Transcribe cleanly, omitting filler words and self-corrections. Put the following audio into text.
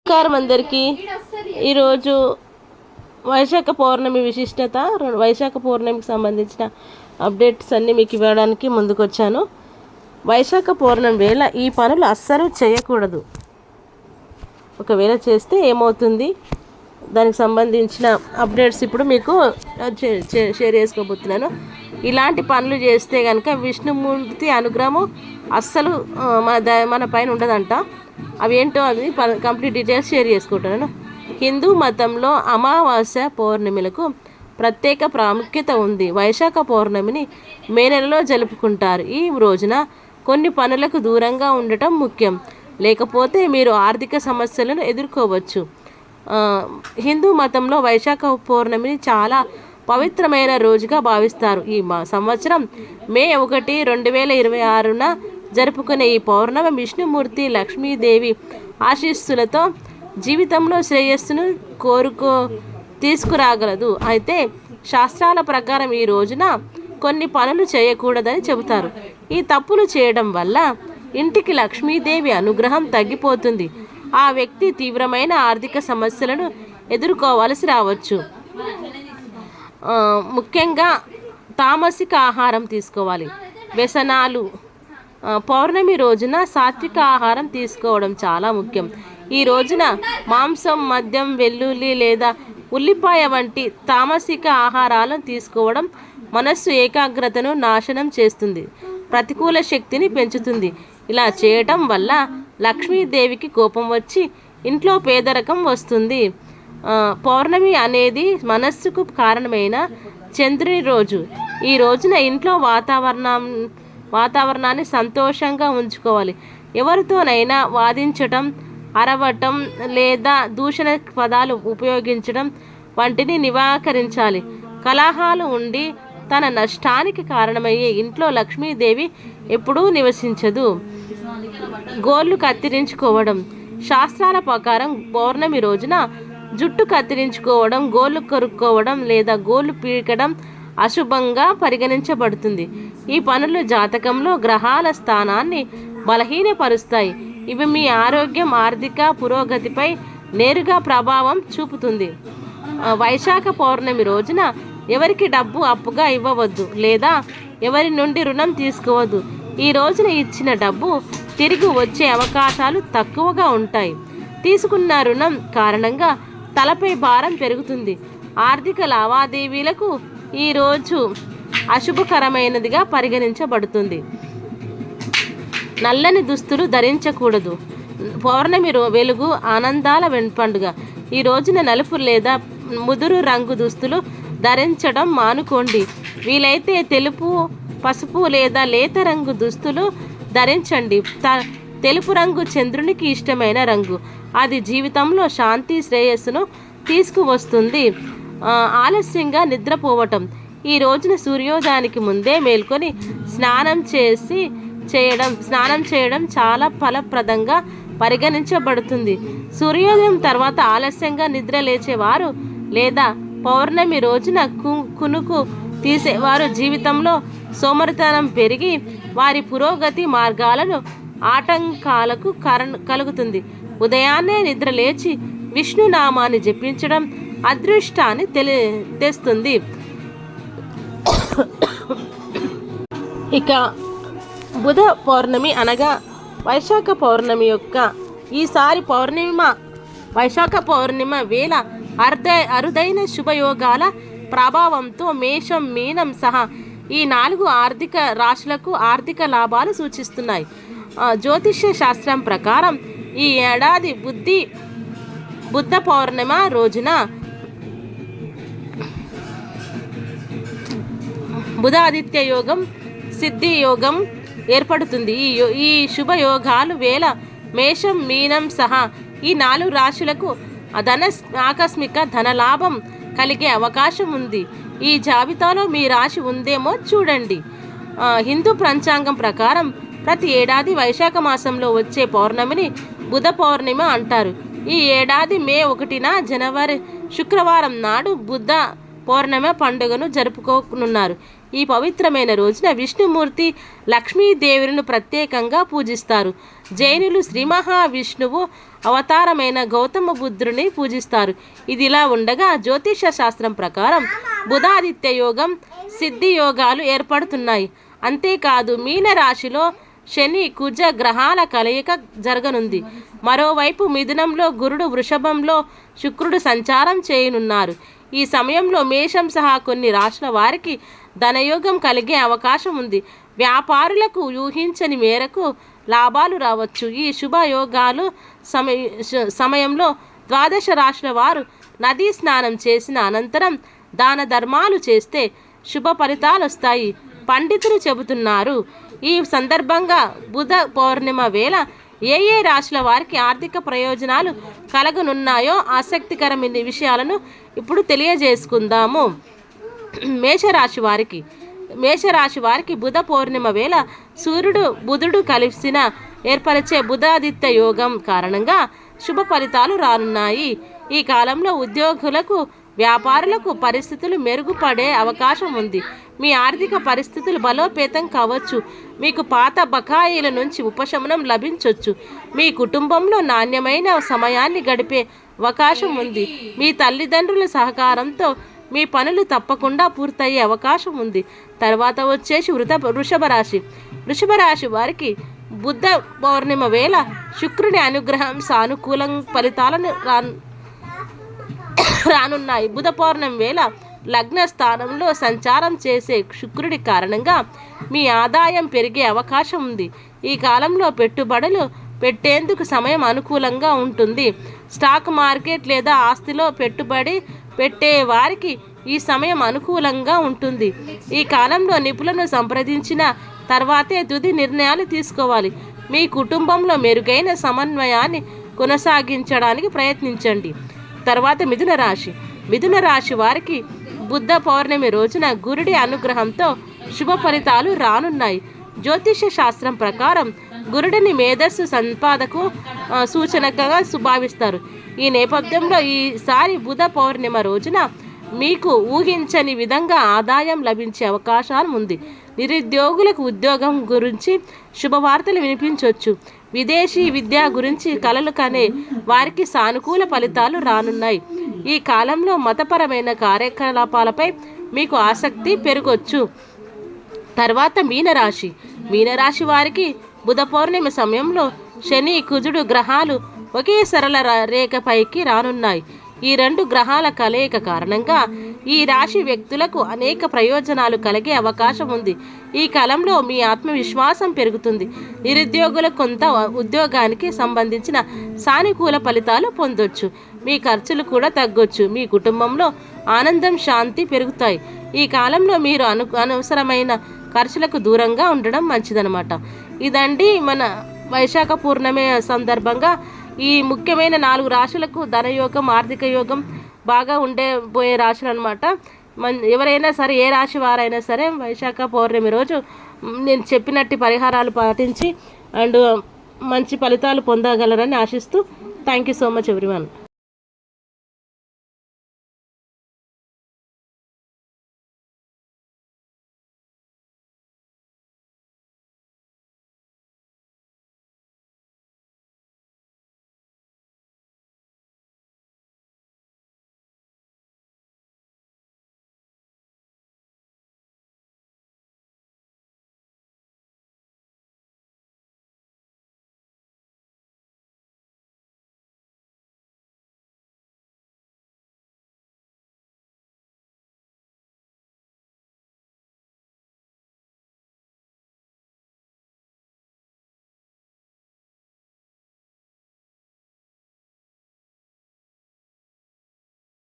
నమస్కారం అందరికీ. ఈరోజు వైశాఖ పౌర్ణమి విశిష్టత, వైశాఖ పౌర్ణమికి సంబంధించిన అప్డేట్స్ అన్నీ మీకు ఇవ్వడానికి ముందుకొచ్చాను. వైశాఖ పౌర్ణమి వేళ ఈ పనులు అస్సలు చేయకూడదు. ఒకవేళ చేస్తే ఏమవుతుంది, దానికి సంబంధించిన అప్డేట్స్ ఇప్పుడు మీకు షేర్ చేసుకోబోతున్నాను. ఇలాంటి పనులు చేస్తే కనుక విష్ణుమూర్తి అనుగ్రహము అస్సలు మన పైన ఉండదంట. అవి ఏంటో అవి కంప్లీట్ డీటెయిల్స్ షేర్ చేసుకుంటున్నాను. హిందూ మతంలో అమావాస్య పౌర్ణమిలకు ప్రత్యేక ప్రాముఖ్యత ఉంది. వైశాఖ పౌర్ణమిని మే నెలలో జరుపుకుంటారు. ఈ రోజున కొన్ని పనులకు దూరంగా ఉండటం ముఖ్యం, లేకపోతే మీరు ఆర్థిక సమస్యలను ఎదుర్కోవచ్చు. హిందూ మతంలో వైశాఖ పౌర్ణమిని చాలా పవిత్రమైన రోజుగా భావిస్తారు. ఈ సంవత్సరం మే 1, 2026న జరుపుకునే ఈ పౌర్ణమి విష్ణుమూర్తి, లక్ష్మీదేవి ఆశీస్సులతో జీవితంలో శ్రేయస్సును తీసుకురాగలదు. అయితే శాస్త్రాల ప్రకారం ఈ రోజున కొన్ని పనులు చేయకూడదని చెబుతారు. ఈ తప్పులు చేయడం వల్ల ఇంటికి లక్ష్మీదేవి అనుగ్రహం తగ్గిపోతుంది. ఆ వ్యక్తి తీవ్రమైన ఆర్థిక సమస్యలను ఎదుర్కోవాల్సి రావచ్చు. ముఖ్యంగా తామసిక ఆహారం తీసుకోవాలి. వ్యసనాలు. పౌర్ణమి రోజున సాత్విక ఆహారం తీసుకోవడం చాలా ముఖ్యం. ఈ రోజున మాంసం, మద్యం, వెల్లుల్లి లేదా ఉల్లిపాయ వంటి తామసిక ఆహారాలను తీసుకోవడం మనస్సు ఏకాగ్రతను నాశనం చేస్తుంది, ప్రతికూల శక్తిని పెంచుతుంది. ఇలా చేయటం వల్ల లక్ష్మీదేవికి కోపం వచ్చి ఇంట్లో పేదరికం వస్తుంది. పౌర్ణమి అనేది మనస్సుకు కారణమైన చంద్రుని రోజు. ఈ రోజున ఇంట్లో వాతావరణాన్ని సంతోషంగా ఉంచుకోవాలి. ఎవరితోనైనా వాదించటం, అరవటం లేదా దూషణ పదాలు ఉపయోగించడం వంటిని నివారించాలి. కలహాలు ఉండి తన నష్టానికి కారణమయ్యే ఇంట్లో లక్ష్మీదేవి ఎప్పుడూ నివసించదు. గోళ్ళు కత్తిరించుకోవడం. శాస్త్రాల ప్రకారం పౌర్ణమి రోజున జుట్టు కత్తిరించుకోవడం, గోళ్ళు కొరుక్కోవడం లేదా గోళ్ళు పీకడం అశుభంగా పరిగణించబడుతుంది. ఈ పనులు జాతకంలో గ్రహాల స్థానాన్ని బలహీనపరుస్తాయి. ఇవి మీ ఆరోగ్యం, ఆర్థిక పురోగతిపై నేరుగా ప్రభావం చూపుతుంది. వైశాఖ పౌర్ణమి రోజున ఎవరికి డబ్బు అప్పుగా ఇవ్వవద్దు లేదా ఎవరి నుండి రుణం తీసుకోవద్దు. ఈ రోజున ఇచ్చిన డబ్బు తిరిగి వచ్చే అవకాశాలు తక్కువగా ఉంటాయి. తీసుకున్న రుణం కారణంగా తలపై భారం పెరుగుతుంది. ఆర్థిక లావాదేవీలకు ఈరోజు అశుభకరమైనదిగా పరిగణించబడుతుంది. నల్లని దుస్తులు ధరించకూడదు. పౌర్ణమి వెలుగు, ఆనందాల పండుగ. ఈ రోజున నలుపు లేదా ముదురు రంగు దుస్తులు ధరించడం మానుకోండి. వీలైతే తెలుపు, పసుపు లేదా లేత రంగు దుస్తులు ధరించండి. తెలుపు రంగు చంద్రునికి ఇష్టమైన రంగు. అది జీవితంలో శాంతి, శ్రేయస్సును తీసుకువస్తుంది. ఆలస్యంగా నిద్రపోవటం. ఈ రోజున సూర్యోదయానికి ముందే మేల్కొని స్నానం చేయడం చాలా ఫలప్రదంగా పరిగణించబడుతుంది. సూర్యోదయం తర్వాత ఆలస్యంగా నిద్ర లేచేవారు లేదా పౌర్ణమి రోజున కునుకు తీసేవారు జీవితంలో సోమరితనం పెరిగి వారి పురోగతి మార్గాలను ఆటంకాలకు కలుగుతుంది. ఉదయాన్నే నిద్ర లేచి విష్ణునామాన్ని జపించడం అదృష్టాన్ని తెస్తుంది. ఇక బుధ పౌర్ణమి అనగా వైశాఖ పౌర్ణమి యొక్క ఈసారి వైశాఖ పౌర్ణిమ వేళ అరుదైన శుభయోగాల ప్రభావంతో మేషం, మీనం సహా ఈ 4 ఆర్థిక రాశులకు ఆర్థిక లాభాలు సూచిస్తున్నాయి. జ్యోతిష్య శాస్త్రం ప్రకారం ఈ ఏడాది బుద్ధ పౌర్ణిమ రోజున బుధాదిత్య యోగం, సిద్ధి యోగం ఏర్పడుతుంది. ఈ శుభయోగాలు వేళ మేషం, మీనం సహా ఈ 4 రాశులకు ఆకస్మిక ధనలాభం కలిగే అవకాశం ఉంది. ఈ జాబితాలో మీ రాశి ఉందేమో చూడండి. హిందూ పంచాంగం ప్రకారం ప్రతి ఏడాది వైశాఖ మాసంలో వచ్చే పౌర్ణమిని బుధ పౌర్ణిమ అంటారు. ఈ ఏడాది మే 1న శుక్రవారం నాడు బుద్ధ పౌర్ణమి పండుగను జరుపుకోనున్నారు. ఈ పవిత్రమైన రోజున విష్ణుమూర్తి లక్ష్మీదేవులను ప్రత్యేకంగా పూజిస్తారు. జైనులు శ్రీ మహావిష్ణువు అవతారమైన గౌతమ బుద్ధుడిని పూజిస్తారు. ఇదిలా ఉండగా జ్యోతిష శాస్త్రం ప్రకారం బుధాదిత్య యోగం, సిద్ధి యోగాలు ఏర్పడుతున్నాయి. అంతేకాదు మీన రాశిలో శని కుజ గ్రహాల కలయిక జరగనుంది. మరోవైపు మిథునంలో గురుడు, వృషభంలో శుక్రుడు సంచారం చేయనున్నారు. ఈ సమయంలో మేషం సహా కొన్ని రాశుల వారికి ధనయోగం కలిగే అవకాశం ఉంది. వ్యాపారులకు ఊహించని మేరకు లాభాలు రావచ్చు. ఈ శుభయోగాలు సమయంలో ద్వాదశ రాశుల వారు నదీ స్నానం చేసిన అనంతరం దాన ధర్మాలు చేస్తే శుభ ఫలితాలు వస్తాయి పండితులు చెబుతున్నారు. ఈ సందర్భంగా బుధ పౌర్ణిమ వేళ ఏ ఏ రాశుల వారికి ఆర్థిక ప్రయోజనాలు కలగనున్నాయో ఆసక్తికరమైన విషయాలను ఇప్పుడు తెలియజేసుకుందాము. మేషరాశి వారికి బుధ పౌర్ణిమ వేళ సూర్యుడు బుధుడు కలిసిన ఏర్పరిచే బుధాదిత్య యోగం కారణంగా శుభ ఫలితాలు రానున్నాయి. ఈ కాలంలో ఉద్యోగులకు, వ్యాపారులకు పరిస్థితులు మెరుగుపడే అవకాశం ఉంది. మీ ఆర్థిక పరిస్థితులు బలోపేతం కావచ్చు. మీకు పాత బకాయిల నుంచి ఉపశమనం లభించవచ్చు. మీ కుటుంబంలో నాణ్యమైన సమయాన్ని గడిపే అవకాశం ఉంది. మీ తల్లిదండ్రుల సహకారంతో మీ పనులు తప్పకుండా పూర్తయ్యే అవకాశం ఉంది. తర్వాత వచ్చేసి వృషభ రాశి వారికి బుధ పౌర్ణిమ వేళ శుక్రుని అనుగ్రహం, సానుకూల ఫలితాలను రానున్నాయి. బుధ పౌర్ణమి వేళ లగ్న స్థానంలో సంచారం చేసే శుక్రుడి కారణంగా మీ ఆదాయం పెరిగే అవకాశం ఉంది. ఈ కాలంలో పెట్టుబడులు పెట్టేందుకు సమయం అనుకూలంగా ఉంటుంది. స్టాక్ మార్కెట్ లేదా ఆస్తిలో పెట్టుబడి పెట్టే వారికి ఈ సమయం అనుకూలంగా ఉంటుంది. ఈ కాలంలో నిపుణులను సంప్రదించిన తర్వాతే తుది నిర్ణయాలు తీసుకోవాలి. మీ కుటుంబంలో మెరుగైన సమన్వయాన్ని కొనసాగించడానికి ప్రయత్నించండి. తర్వాత మిథున రాశి వారికి బుధ పౌర్ణమి రోజున గురుడి అనుగ్రహంతో శుభ ఫలితాలు రానున్నాయి. జ్యోతిష శాస్త్రం ప్రకారం గురుడిని మేధస్సు సంపాదకు సూచనగా భావిస్తారు. ఈ నేపథ్యంలో ఈసారి బుధ పౌర్ణిమ రోజున మీకు ఊహించని విధంగా ఆదాయం లభించే అవకాశాలు ఉంది. నిరుద్యోగులకు ఉద్యోగం గురించి శుభవార్తలు వినిపించవచ్చు. విదేశీ విద్య గురించి కలలు కనే వారికి సానుకూల ఫలితాలు రానున్నాయి. ఈ కాలంలో మతపరమైన కార్యకలాపాలపై మీకు ఆసక్తి పెరగవచ్చు. తర్వాత మీనరాశి వారికి బుధ పౌర్ణమి సమయంలో శని, కుజుడు గ్రహాలు ఒకే సరళ రేఖపైకి రానున్నాయి. ఈ రెండు గ్రహాల కలయిక కారణంగా ఈ రాశి వ్యక్తులకు అనేక ప్రయోజనాలు కలిగే అవకాశం ఉంది. ఈ కాలంలో మీ ఆత్మవిశ్వాసం పెరుగుతుంది. నిరుద్యోగులకు కొంత ఉద్యోగానికి సంబంధించిన సానుకూల ఫలితాలు పొందొచ్చు. మీ ఖర్చులు కూడా తగ్గొచ్చు. మీ కుటుంబంలో ఆనందం, శాంతి పెరుగుతాయి. ఈ కాలంలో మీరు అనవసరమైన ఖర్చులకు దూరంగా ఉండడం మంచిదన్నమాట. ఇదండి మన వైశాఖ పూర్ణమి సందర్భంగా ఈ ముఖ్యమైన 4 రాశులకు ధనయోగం, ఆర్థిక యోగం బాగా పోయే రాశులు అనమాట. ఎవరైనా సరే, ఏ రాశి వారైనా సరే వైశాఖ పౌర్ణమి రోజు నేను చెప్పినట్టు పరిహారాలు పాటించి మంచి ఫలితాలు పొందగలరని ఆశిస్తూ thank you so much everyone.